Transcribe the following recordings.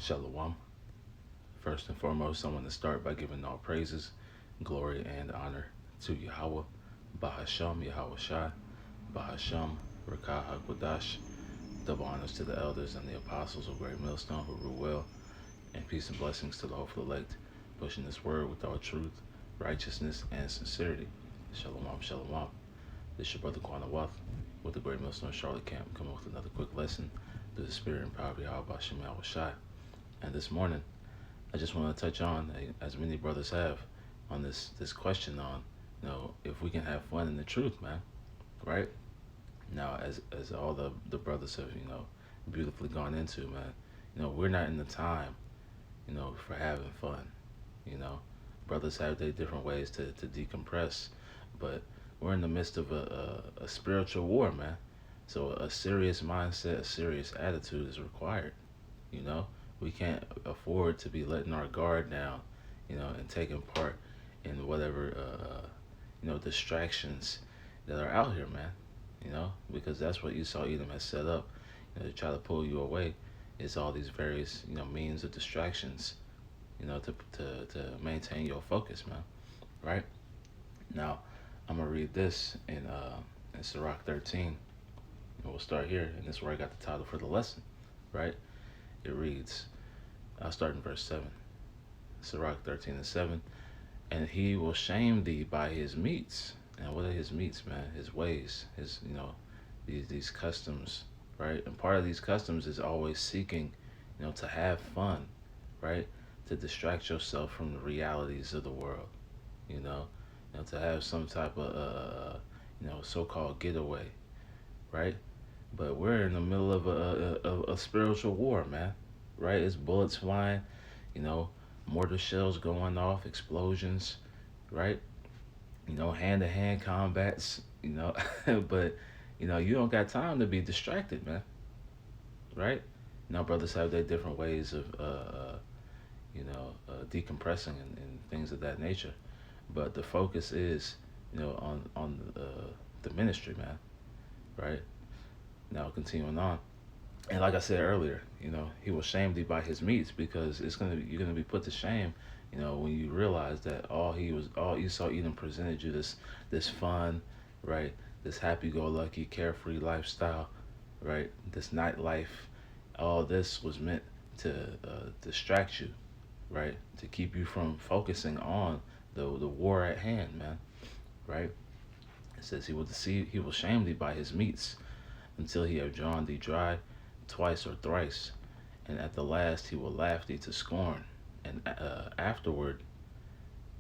Shalom. First and foremost, I want to start by giving all praises, glory, and honor to Yahweh, Bahasham, Yahweh Shai, Bahasham, Rakah HaKodash. Double honors to the elders and the apostles of Great Millstone who rule well, and peace and blessings to the hopeful elect, pushing this word with all truth, righteousness, and sincerity. Shalom, shalom. This is your brother Quanawath with the Great Millstone Charlotte Camp, coming with another quick lesson through the spirit and power of Yahweh Bahasham, Yahweh Shai. And this morning, I just want to touch on, as many brothers have, on this question on, if we can have fun in the truth, man, right? Now, as all the brothers have, beautifully gone into, man, we're not in the time, for having fun, you know. Brothers have their different ways to decompress, but we're in the midst of a spiritual war, man. So a serious mindset, a serious attitude is required, you know. We can't afford to be letting our guard down, and taking part in whatever, distractions that are out here, man. Because that's what Esau Edom has set up, to try to pull you away. Is all these various, means of distractions, to maintain your focus, man. Right? Now, I'm gonna read this in Sirach 13, and we'll start here, and this is where I got the title for the lesson. Right? It reads, I'll start in verse 7. Sirach 13:7. And he will shame thee by his meats. And what are his meats, man? His ways, his, these customs, right? And part of these customs is always seeking, to have fun, right? To distract yourself from the realities of the world, to have some type of, so-called getaway, right? But we're in the middle of a spiritual war, man, right? It's bullets flying, mortar shells going off, explosions, right? Hand-to-hand combats, but, you don't got time to be distracted, man, right? Brothers have their different ways of, decompressing and things of that nature. But the focus is, on the ministry, man, right? Now, continuing on. And like I said earlier, he will shame thee by his meats, because you're gonna be put to shame, when you realize that all Esau Edom presented you this fun, right? This happy-go-lucky, carefree lifestyle, right? This nightlife, all this was meant to distract you, right? To keep you from focusing on the war at hand, man, right? It says he will shame thee by his meats, until he have drawn thee dry twice or thrice, and at the last he will laugh thee to scorn. And afterward,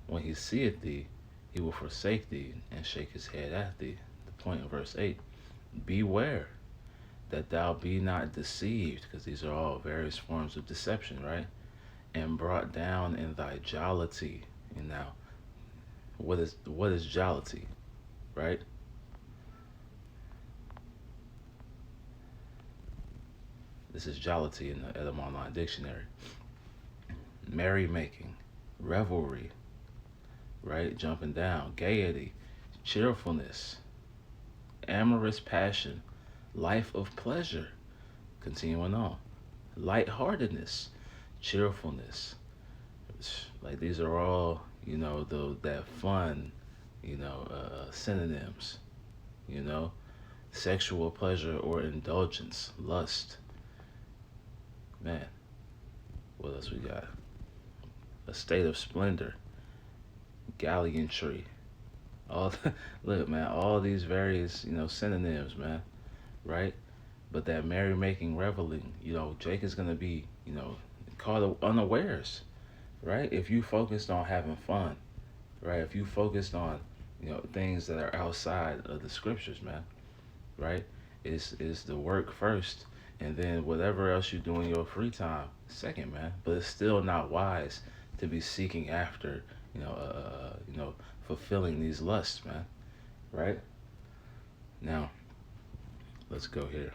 when he seeth thee, he will forsake thee and shake his head at thee. The point in verse 8, beware that thou be not deceived, because these are all various forms of deception, right? And brought down in thy jollity. And now, what is jollity, right? This is jollity in the Edom Online Dictionary. Merrymaking, revelry, right? Jumping down, gaiety, cheerfulness, amorous passion, life of pleasure. Continuing on, lightheartedness, cheerfulness. Like these are all, that fun, synonyms. Sexual pleasure or indulgence, lust. Man, what else we got? A state of splendor, gallantry. Look, man, all these various, synonyms, man, right? But that merrymaking, reveling, Jake is gonna be, caught unawares, right? If you focused on having fun, right? If you focused on, things that are outside of the scriptures, man, right? Is the work first, and then whatever else you do in your free time second, man. But it's still not wise to be seeking after, fulfilling these lusts, man. Right? Now, let's go here.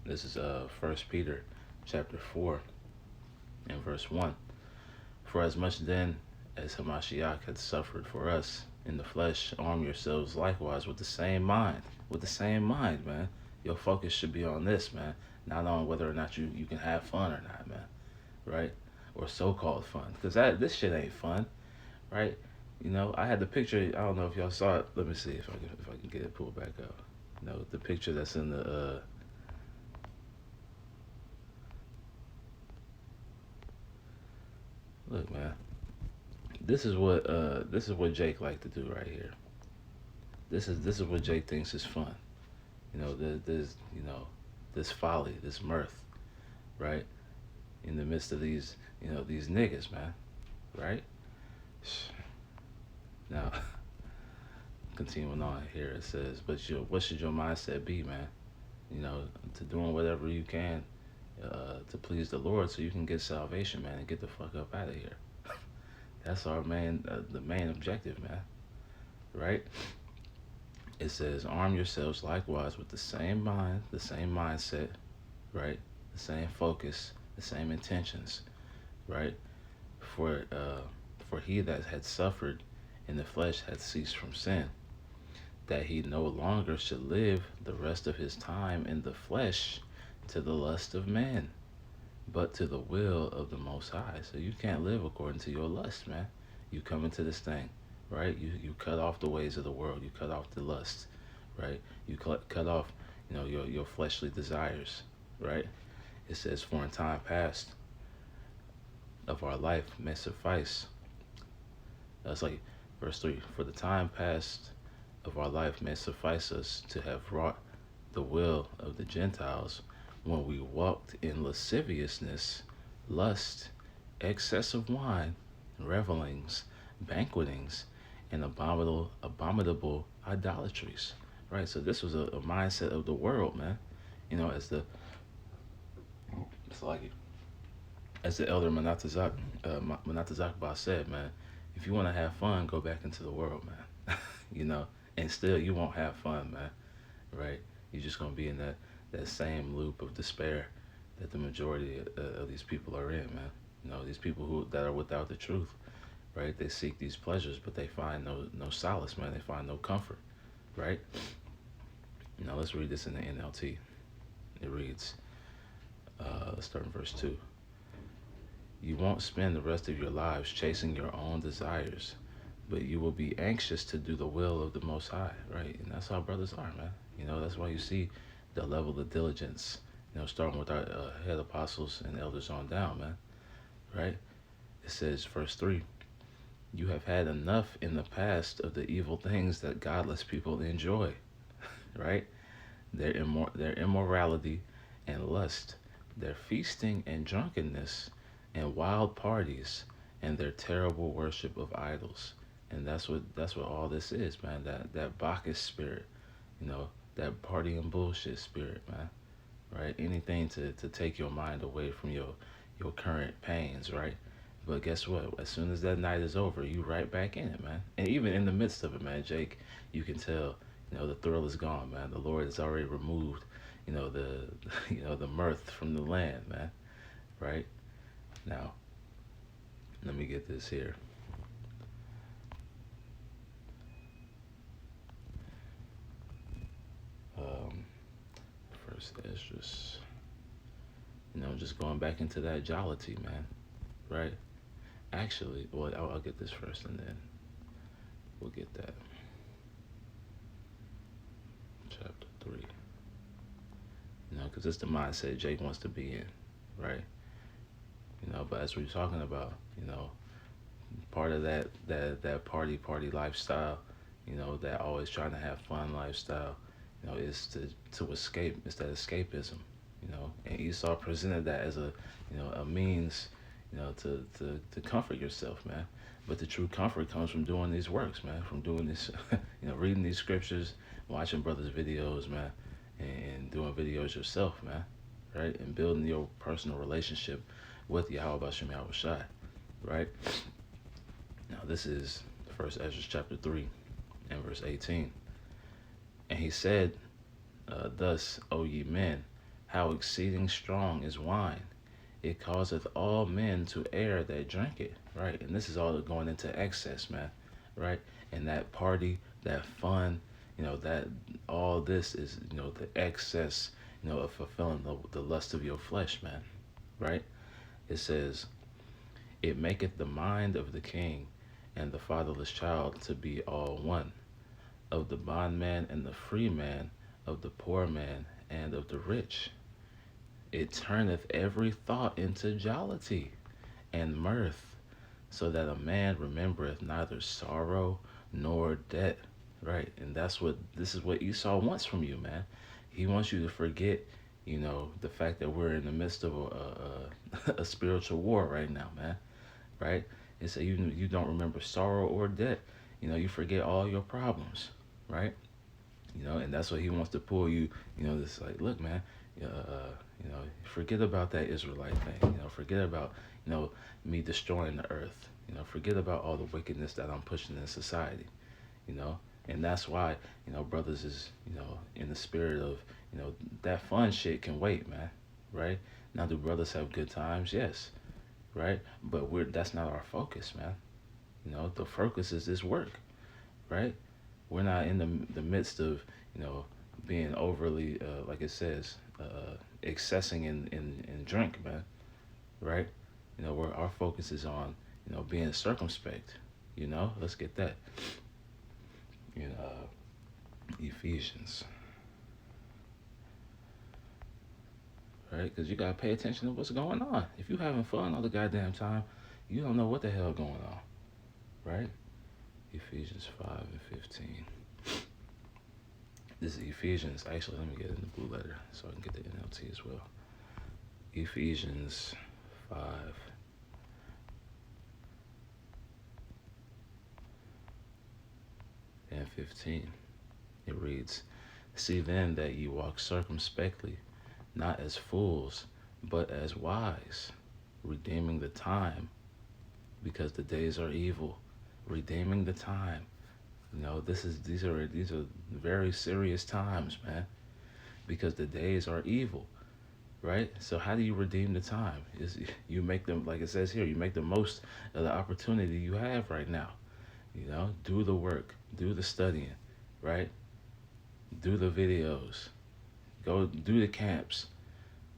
This is 1 Peter chapter 4 and verse 1. For as much then as Hamashiach had suffered for us, In the flesh, arm yourselves likewise with the same mind. With the same mind, man. Your focus should be on this, man. Not on whether or not you can have fun or not, man. Right? Or so-called fun. Because this shit ain't fun, right? I had the picture. I don't know if y'all saw it. Let me see if I can get it pulled back up. The picture that's in the look, man. This is what Jake like to do right here. This is what Jake thinks is fun. This this folly, this mirth, right? In the midst of these niggas, man, right? Now, continuing on here, it says, but what should your mindset be, man? To doing whatever you can to please the Lord, so you can get salvation, man, and get the fuck up out of here. That's the main objective, man. Right? It says, arm yourselves likewise with the same mind, the same mindset, right? The same focus, the same intentions, right? For for he that had suffered in the flesh had ceased from sin, that he no longer should live the rest of his time in the flesh to the lust of men, but to the will of the Most High. So you can't live according to your lust, man. You come into this thing, right? You cut off the ways of the world. You cut off the lust, right? You cut off, your fleshly desires, right? It says, for in time past of our life may suffice. That's like verse 3. For the time past of our life may suffice us to have wrought the will of the Gentiles when we walked in lasciviousness, lust, excess of wine, revelings, banquetings, and abominable idolatries. Right? So this was a mindset of the world, man. As the it's like as the elder Manatazak Ba said, man, if you want to have fun, go back into the world, man. And still you won't have fun, man. Right? You're just gonna be in that same loop of despair that the majority of these people are in, man. These people that are without the truth, right? They seek these pleasures, but they find no solace, man. They find no comfort, right? Let's read this in the NLT. It reads, let's start in verse 2. You won't spend the rest of your lives chasing your own desires, but you will be anxious to do the will of the Most High, right? And that's how brothers are, man. That's why you see the level of diligence, starting with our head apostles and elders on down, man, right? It says, verse 3, you have had enough in the past of the evil things that godless people enjoy, right? Their immorality and lust, their feasting and drunkenness and wild parties, and their terrible worship of idols. And that's what all this is, man. That Bacchus spirit, that party and bullshit spirit, man. Right? Anything to take your mind away from your current pains, right? But guess what? As soon as that night is over, you right back in it, man. And even in the midst of it, man, Jake, you can tell, the thrill is gone, man. The Lord has already removed, the the mirth from the land, man. Right? Now, let me get this here. First Esdras. Just going back into that jollity, man. Right? Actually, well, I'll get this first and then we'll get that. Chapter 3. Because it's the mindset Jake wants to be in, right? But as we're talking about, part of that party lifestyle, that always trying to have fun lifestyle, is to escape. It's that escapism, And Esau presented that as a means, to comfort yourself, man. But the true comfort comes from doing these works, man. From doing this, reading these scriptures, watching brothers' videos, man, and doing videos yourself, man, right? And building your personal relationship with Yahweh Shem Yahweh Shai, right? Now this is 1 Ezra chapter 3 and verse 18. And he said, thus, O ye men, how exceeding strong is wine. It causeth all men to err that drink it, right? And this is all going into excess, man, right? And that party, that fun, that all this is, the excess, of fulfilling the lust of your flesh, man. Right? It says, it maketh the mind of the king and the fatherless child to be all one, of the bondman and the free man, of the poor man and of the rich. It turneth every thought into jollity and mirth, so that a man remembereth neither sorrow nor debt. Right? And this is what Esau wants from you, man. He wants you to forget, the fact that we're in the midst of a spiritual war right now, man. Right? And so you don't remember sorrow or debt. You forget all your problems, right? And that's what he wants to pull you. This like, look, man, forget about that Israelite thing. Forget about me destroying the earth. Forget about all the wickedness that I'm pushing in society. You know, and that's why brothers is in the spirit of that fun shit can wait, man. Right? Now, do brothers have good times? Yes, right? But that's not our focus, man. The focus is this work, right? We're not in the midst of being overly like it says excessing in drink, man, right? Where our focus is on being circumspect. Let's get that in Ephesians, right? Because you gotta pay attention to what's going on. If you having fun all the goddamn time, you don't know what the hell going on, right? Ephesians 5:15. This is Ephesians. Actually, let me get it in the blue letter so I can get the NLT as well. Ephesians 5:15. It reads, see then that ye walk circumspectly, not as fools, but as wise, redeeming the time, because the days are evil. Redeeming the time. These are very serious times, man, because the days are evil, right? So how do you redeem the time? Is you make them, like it says here, you make the most of the opportunity you have right now. Do the work, do the studying, right? Do the videos, go do the camps,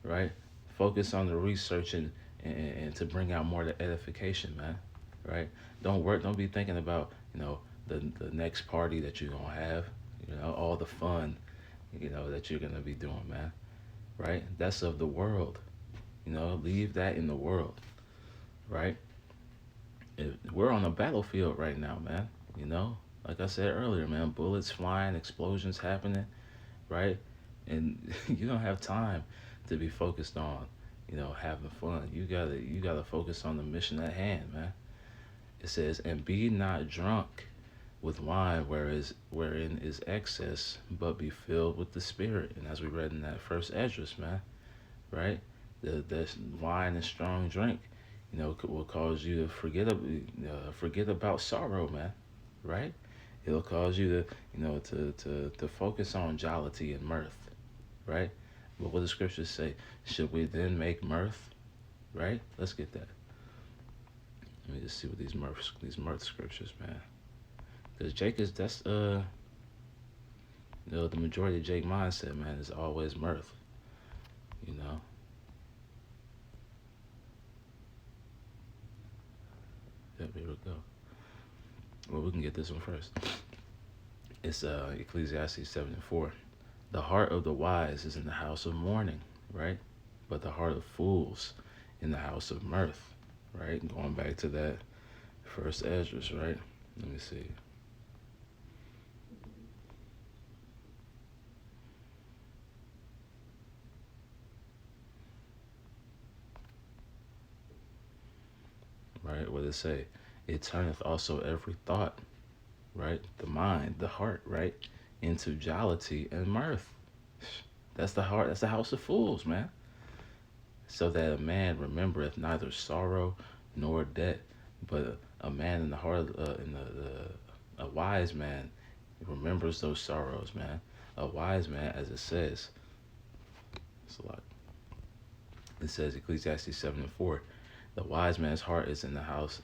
right? Focus on the research and to bring out more of the edification, man, right? Don't be thinking about, the next party that you're gonna have, all the fun, that you're gonna be doing, man, right? That's of the world. Leave that in the world, right? We're on a battlefield right now, man. Like I said earlier, man, bullets flying, explosions happening, right? And you don't have time to be focused on, having fun. You gotta focus on the mission at hand, man. It says, and be not drunk with wine, wherein is excess, but be filled with the Spirit. And as we read in that first Esdras, man, right? The wine and strong drink, will cause you to forget about sorrow, man, right? It'll cause you to, to focus on jollity and mirth, right? But what the scriptures say, should we then make mirth, right? Let's get that. Let me just see what these mirth scriptures, man. Because Jake is, that's, the majority of Jake mindset, man, is always mirth, Yep, here we go. Well, we can get this one first. It's Ecclesiastes 7:4. The heart of the wise is in the house of mourning, right? But the heart of fools in the house of mirth, right? Going back to that first Esdras, right? Let me see. Right? What does it say? It turneth also every thought, right? The mind, the heart, right? Into jollity and mirth. That's the heart. That's the house of fools, man. So that a man remembereth neither sorrow nor debt, but a man in the heart, a wise man remembers those sorrows, man. A wise man, as it says, it's a lot. It says Ecclesiastes 7:4. The wise man's heart is in the house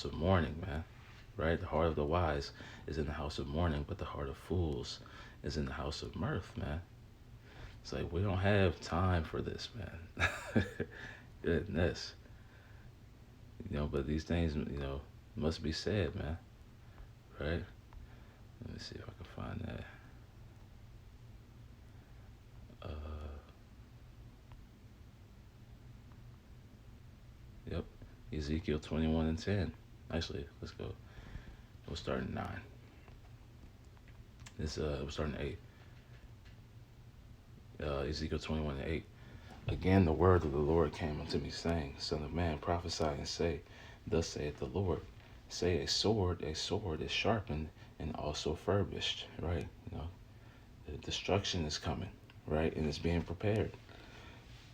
of mourning, man. right? The heart of the wise is in the house of mourning, but the heart of fools is in the house of mirth, man. It's like we don't have time for this, man. Goodness. But these things, must be said, man. Right? Let me see if I can find that. Uh, yep. Ezekiel 21 and 10. Actually, let's go. We'll start at 9. We'll start at 8. Ezekiel 21 and 8. Again, the word of the Lord came unto me, saying, Son of man, prophesy and say, Thus saith the Lord, say a sword is sharpened and also furbished, right? The destruction is coming, right? And it's being prepared.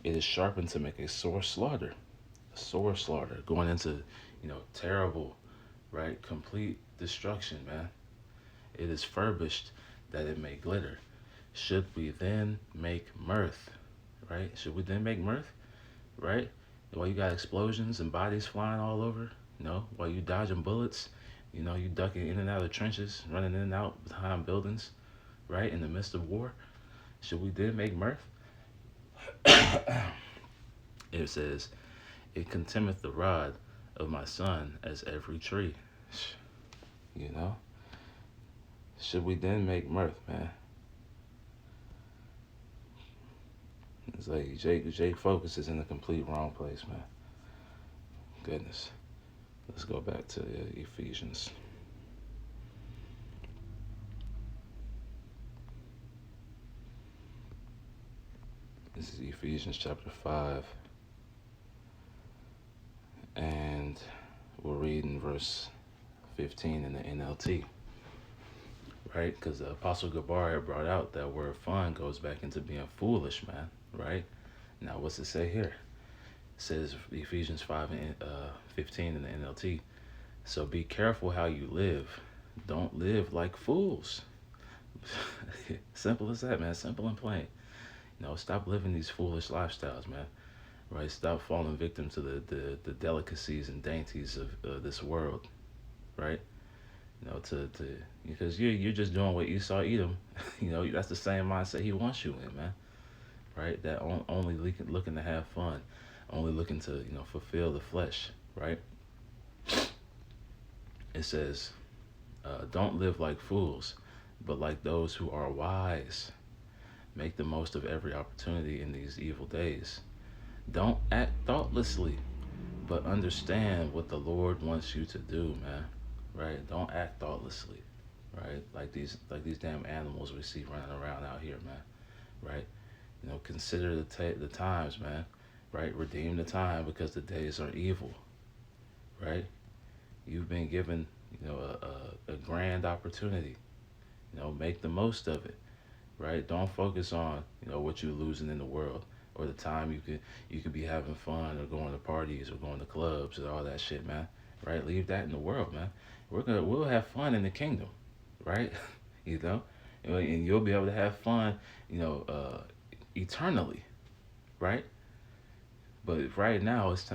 It is sharpened to make a sore slaughter, going into, terrible, right? Complete destruction, man. It is furbished that it may glitter. Should we then make mirth, right? Should we then make mirth, right? While you got explosions and bodies flying all over, while you dodging bullets, you ducking in and out of trenches, running in and out behind buildings, right? In the midst of war, should we then make mirth? It says, it contemneth the rod of my son as every tree. You know? Should we then make mirth, man? It's like Jake focuses in the complete wrong place, man. Goodness. Let's go back to Ephesians. This is Ephesians chapter 5. And we'll read in verse 15 in the NLT. Right? Because the Apostle Gabar had brought out that word fun goes back into being foolish, man. Right? Now, what's it say here? It says Ephesians 5 and 15 in the NLT. So be careful how you live. Don't live like fools. Simple as that, man. Simple and plain. Stop living these foolish lifestyles, man. Right? Stop falling victim to the delicacies and dainties of this world. Right? Because you're just doing what Esau Edom. That's the same mindset he wants you in, man. Right? That only looking to have fun, only looking to fulfill the flesh. Right? It says, don't live like fools, but like those who are wise. Make the most of every opportunity in these evil days. Don't act thoughtlessly, but understand what the Lord wants you to do, man. Right? Don't act thoughtlessly, right? Like these damn animals we see running around out here, man. Right? Consider the times, man. Right? Redeem the time because the days are evil. Right? You've been given, a grand opportunity. Make the most of it. Right? Don't focus on, what you're losing in the world or the time you could be having fun or going to parties or going to clubs and all that shit, man. Right? Leave that in the world, man. We'll have fun in the kingdom, right? And you'll be able to have fun, eternally, right? But right now it's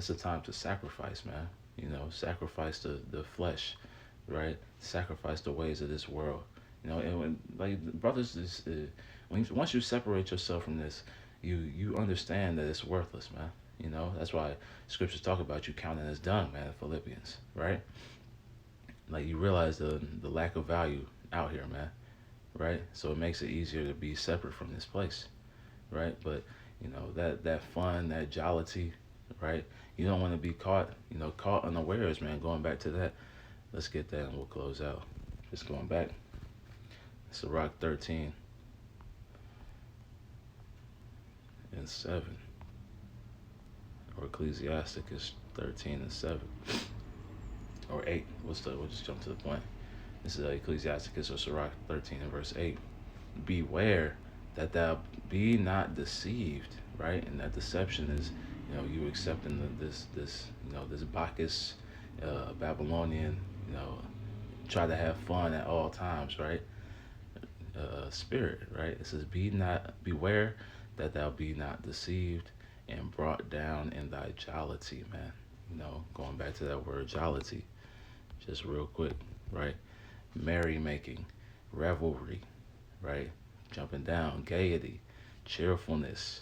a time to sacrifice, man. Sacrifice the flesh, right? Sacrifice the ways of this world. And when brothers once you separate yourself from this, you understand that it's worthless, man. That's why scriptures talk about you counting as done, man, Philippians, right? Like you realize the lack of value out here, man, right? So it makes it easier to be separate from this place, right? But that fun, that jollity, right? You don't want to be caught unawares, man. Going back to that, let's get that and we'll close out. Just going back. Sirach 13 and 7. Or Ecclesiasticus 13 and 7. Or 8. We'll just jump to the point. This is Ecclesiasticus or Sirach 13 and verse 8. Beware that thou be not deceived, right? And that deception is, you accepting this Bacchus, Babylonian, try to have fun at all times, right? Spirit, right? It says, beware that thou be not deceived and brought down in thy jollity, man. Going back to that word jollity. just real quick, right? Merrymaking, revelry, right? Jumping down, gaiety, cheerfulness,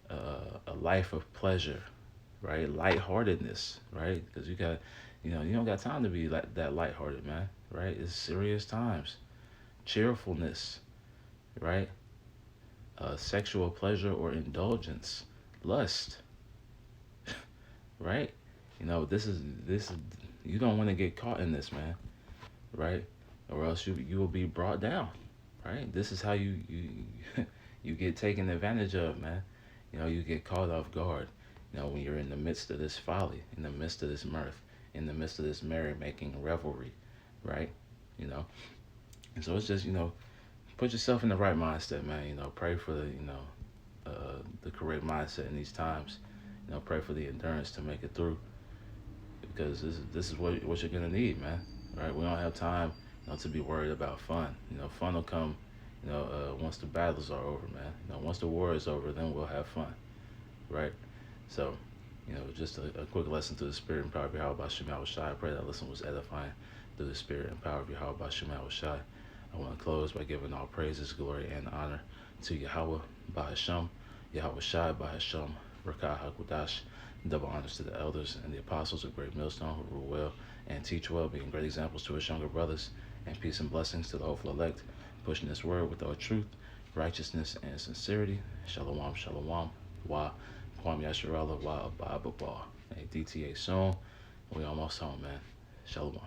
a life of pleasure, right? Lightheartedness, right? Because you don't got time to be like that lighthearted, man, right? It's serious times. Cheerfulness, right? Sexual pleasure or indulgence, lust, right? This is you don't want to get caught in this, man, right? Or else you will be brought down, right? This is how you you get taken advantage of, man. You get caught off guard. When you're in the midst of this folly, in the midst of this mirth, in the midst of this merrymaking revelry, right? You know, and so it's just put yourself in the right mindset, man. Pray for the correct mindset in these times. Pray for the endurance to make it through because this is what you're gonna need, man. Right? We don't have time, to be worried about fun. Fun will come, once the battles are over, man. Once the war is over, then we'll have fun, right? So, just a quick lesson through the spirit and power of Yahweh by Shema Shai. I pray that lesson was edifying through the spirit and power of Yahweh by Shema Shai. I want to close by giving all praises, glory, and honor to Yahweh by Hashem, Yahweh Shai by Hashem, Rakah HaKodash. Double honors to the elders and the apostles of Great Millstone who rule well and teach well, being great examples to his younger brothers, and peace and blessings to the hopeful elect, pushing this word with all truth, righteousness, and sincerity. Shalom, shalom. Wa Kwam Yasharala, Wa Abba Ba. Hey, DTA soon. We almost home, man. Shalom.